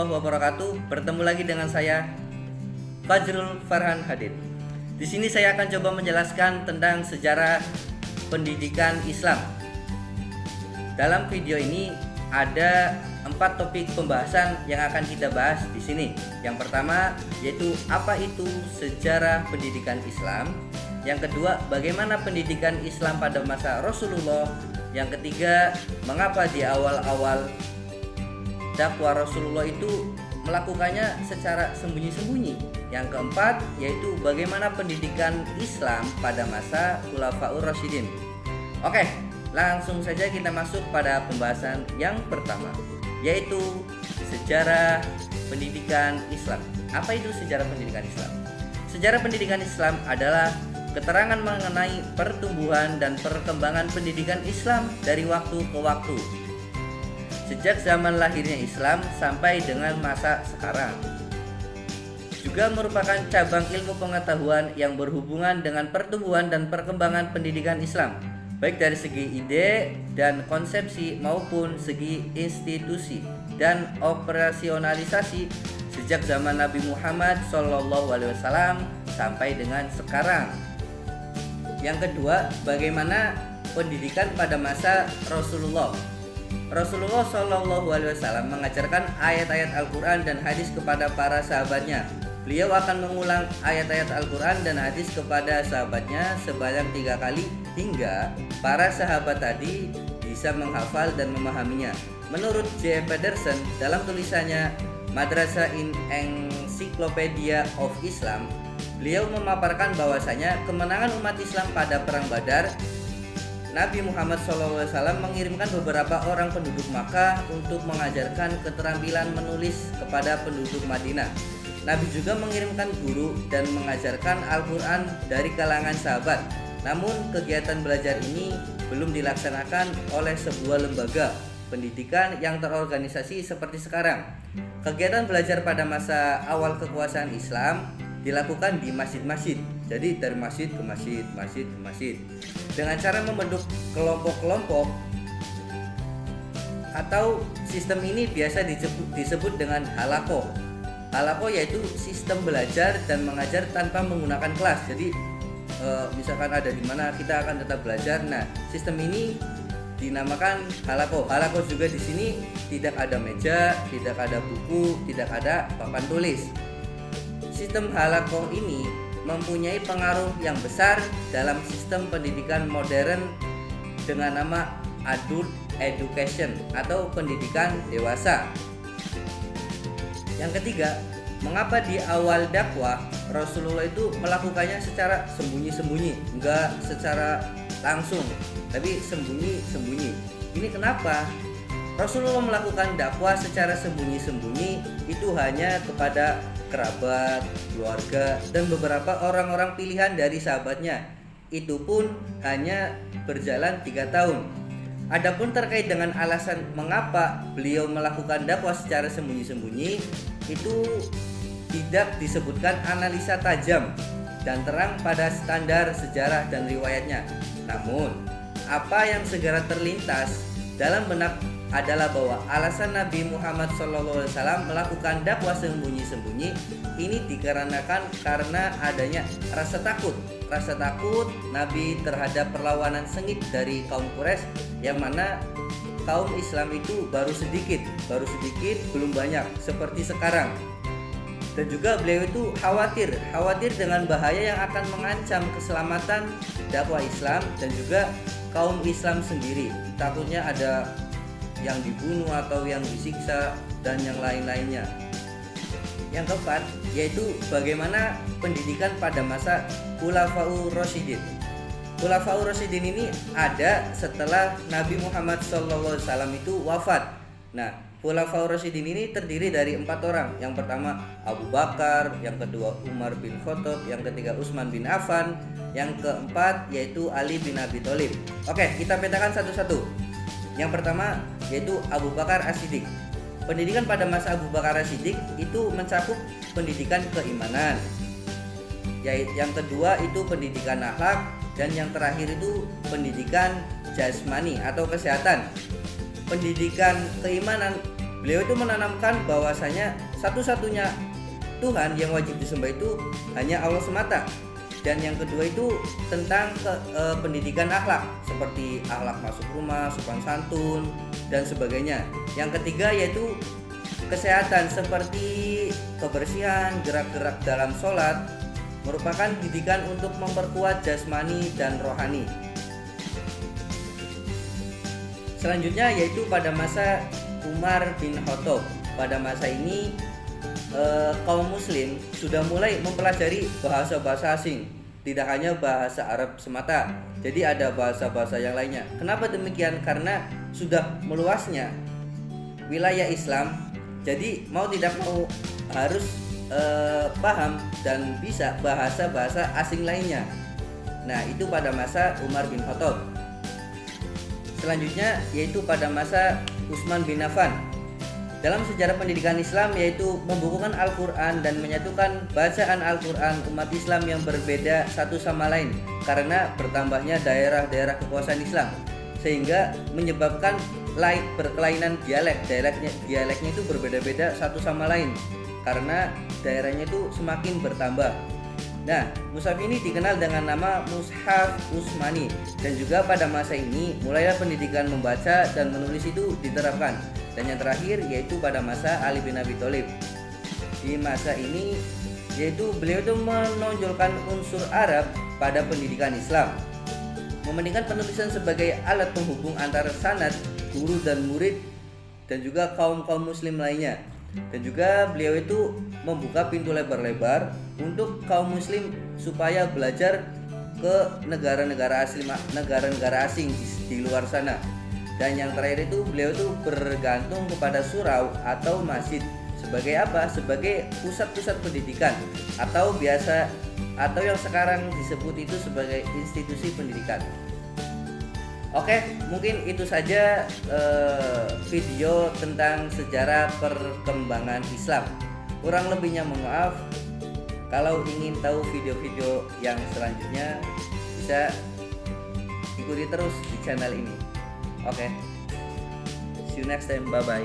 warahmatullahi wabarakatuh. Bertemu lagi dengan saya Fajrul Farhan Hadid. Di sini saya akan coba menjelaskan tentang sejarah pendidikan Islam. Dalam video ini ada 4 topik pembahasan yang akan kita bahas di sini. Yang pertama yaitu apa itu sejarah pendidikan Islam. Yang kedua, bagaimana pendidikan Islam pada masa Rasulullah. Yang ketiga, mengapa di awal-awal dakwah Rasulullah itu melakukannya secara sembunyi-sembunyi. Yang keempat yaitu bagaimana pendidikan Islam pada masa Khulafaur Rasyidin. Oke, langsung saja kita masuk pada pembahasan yang pertama, yaitu sejarah pendidikan Islam. Apa itu sejarah pendidikan Islam? Sejarah pendidikan Islam adalah keterangan mengenai pertumbuhan dan perkembangan pendidikan Islam dari waktu ke waktu, sejak zaman lahirnya Islam sampai dengan masa sekarang. Juga merupakan cabang ilmu pengetahuan yang berhubungan dengan pertumbuhan dan perkembangan pendidikan Islam, baik dari segi ide dan konsepsi maupun segi institusi dan operasionalisasi sejak zaman Nabi Muhammad SAW sampai dengan sekarang. Yang kedua, bagaimana pendidikan pada masa Rasulullah. Rasulullah SAW mengajarkan ayat-ayat Al-Quran dan hadis kepada para sahabatnya. Beliau akan mengulang ayat-ayat Al-Quran dan hadis kepada sahabatnya sebanyak 3 kali hingga para sahabat tadi bisa menghafal dan memahaminya. Menurut J. Pedersen dalam tulisannya Madrasah in Encyclopedia of Islam, beliau memaparkan bahwasanya kemenangan umat Islam pada Perang Badar, Nabi Muhammad SAW mengirimkan beberapa orang penduduk Makkah untuk mengajarkan keterampilan menulis kepada penduduk Madinah. Nabi juga mengirimkan guru dan mengajarkan Al-Quran dari kalangan sahabat. Namun kegiatan belajar ini belum dilaksanakan oleh sebuah lembaga pendidikan yang terorganisasi seperti sekarang. Kegiatan belajar pada masa awal kekuasaan Islam dilakukan di masjid-masjid. Jadi dari masjid ke masjid, masjid ke masjid, dengan cara membentuk kelompok-kelompok, atau sistem ini biasa disebut dengan halaqah. Halaqah yaitu sistem belajar dan mengajar tanpa menggunakan kelas. Jadi misalkan ada di mana kita akan tetap belajar. Nah, sistem ini dinamakan halaqah. Halaqah juga di sini tidak ada meja, tidak ada buku, tidak ada papan tulis. Sistem halaqah ini mempunyai pengaruh yang besar dalam sistem pendidikan modern dengan nama adult education atau pendidikan dewasa. Yang ketiga, mengapa di awal dakwah Rasulullah itu melakukannya secara sembunyi-sembunyi, enggak secara langsung, tapi sembunyi-sembunyi. Ini kenapa? Rasulullah melakukan dakwah secara sembunyi-sembunyi itu hanya kepada kerabat, keluarga, dan beberapa orang-orang pilihan dari sahabatnya. Itu pun hanya berjalan 3 tahun. Adapun terkait dengan alasan mengapa beliau melakukan dakwah secara sembunyi-sembunyi, itu tidak disebutkan analisa tajam dan terang pada standar sejarah dan riwayatnya. Namun, apa yang segera terlintas dalam benak adalah bahwa alasan Nabi Muhammad SAW melakukan dakwah sembunyi-sembunyi ini dikarenakan karena adanya rasa takut Nabi terhadap perlawanan sengit dari kaum Quraisy, yang mana kaum Islam itu baru sedikit, belum banyak seperti sekarang. Dan juga beliau itu khawatir dengan bahaya yang akan mengancam keselamatan dakwah Islam dan juga kaum Islam sendiri. Takutnya ada yang dibunuh atau yang disiksa dan yang lain-lainnya. Yang keempat yaitu bagaimana pendidikan pada masa Khulafaur Rasyidin. Khulafaur Rasyidin ini ada setelah Nabi Muhammad SAW itu wafat. Nah, Khulafaur Rasyidin ini terdiri dari 4 orang. Yang pertama Abu Bakar, yang kedua Umar bin Khattab, yang ketiga Utsman bin Affan, yang keempat yaitu Ali bin Abi Thalib. Oke, kita petakan satu-satu. Yang pertama yaitu Abu Bakar As-Siddiq. Pendidikan pada masa Abu Bakar As-Siddiq itu mencakup pendidikan keimanan. Yang kedua itu pendidikan akhlak, dan yang terakhir itu pendidikan jasmani atau kesehatan. Pendidikan keimanan beliau itu menanamkan bahwasanya satu-satunya Tuhan yang wajib disembah itu hanya Allah semata. Dan yang kedua itu tentang pendidikan akhlak, seperti akhlak masuk rumah, sopan santun, dan sebagainya. Yang ketiga yaitu kesehatan, seperti kebersihan, gerak-gerak dalam sholat, merupakan didikan untuk memperkuat jasmani dan rohani. Selanjutnya yaitu pada masa Umar bin Khattab. Pada masa ini kaum muslim sudah mulai mempelajari bahasa-bahasa asing, tidak hanya bahasa Arab semata, jadi ada bahasa-bahasa yang lainnya. Kenapa demikian? Karena sudah meluasnya wilayah Islam, jadi mau tidak mau harus paham dan bisa bahasa-bahasa asing lainnya. Nah, itu pada masa Umar bin Khattab. Selanjutnya yaitu pada masa Utsman bin Affan. Dalam sejarah pendidikan Islam yaitu membukukan Al-Quran dan menyatukan bacaan Al-Quran umat Islam yang berbeda satu sama lain karena bertambahnya daerah-daerah kekuasaan Islam, sehingga menyebabkan berkelainan dialeknya itu berbeda-beda satu sama lain karena daerahnya itu semakin bertambah. Nah, mushaf ini dikenal dengan nama Mushaf Utsmani, dan juga pada masa ini mulailah pendidikan membaca dan menulis itu diterapkan. Dan yang terakhir yaitu pada masa Ali bin Abi Thalib. Di masa ini yaitu beliau itu menonjolkan unsur Arab pada pendidikan Islam, mementingkan penulisan sebagai alat penghubung antara sanad, guru dan murid, dan juga kaum-kaum muslim lainnya. Dan juga beliau itu membuka pintu lebar-lebar untuk kaum muslim supaya belajar ke negara-negara asing di luar sana. Dan yang terakhir itu beliau itu bergantung kepada surau atau masjid sebagai apa? Sebagai pusat-pusat pendidikan atau yang sekarang disebut itu sebagai institusi pendidikan. Oke, mungkin itu saja video tentang sejarah perkembangan Islam. Kurang lebihnya mohon maaf. Kalau ingin tahu video-video yang selanjutnya bisa ikuti terus di channel ini. Oke, see you next time, bye bye.